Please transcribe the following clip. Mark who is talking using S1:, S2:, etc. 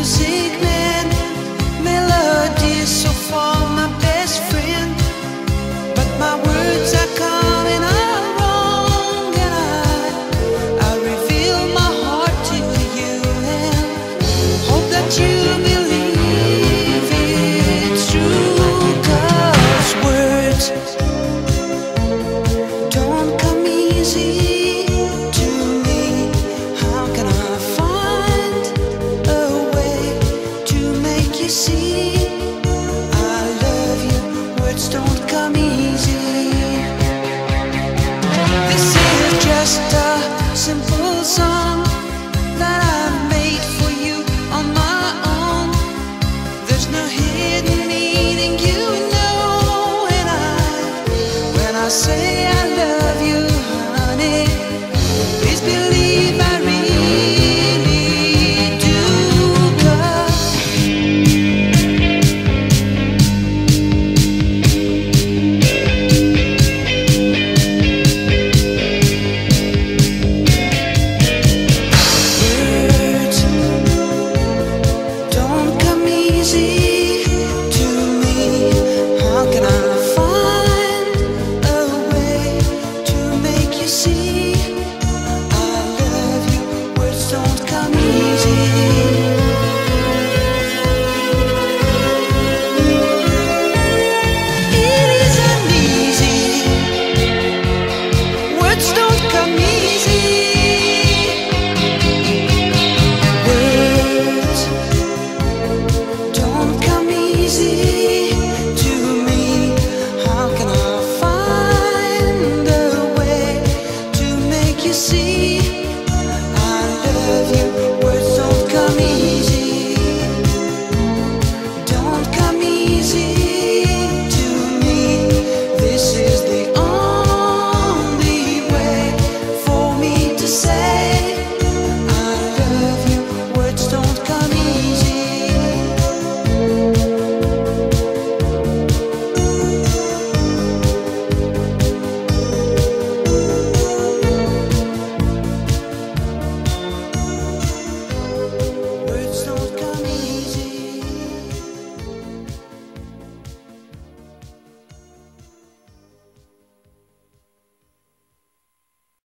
S1: music man, melodies so far my best friend, but my words are coming out wrong, and I reveal my heart to you and hope that you believe it's true, 'cause words don't come easy to me. How can I find a way to make you see I love you? Words don't come easy. This is just a simple song that I made for you on my own. There's no hidden meaning, you know, and when I say I love you, honey, please believe I really do, 'cause words don't come easy to me. How can I find a way to make you see I love you? Words don't come easy. It isn't easy. Words don't come easy. Words don't come easy to me. How can I find a way to make you see I love you? Words don't come easy. Don't come easy to me. This is the only way for me to say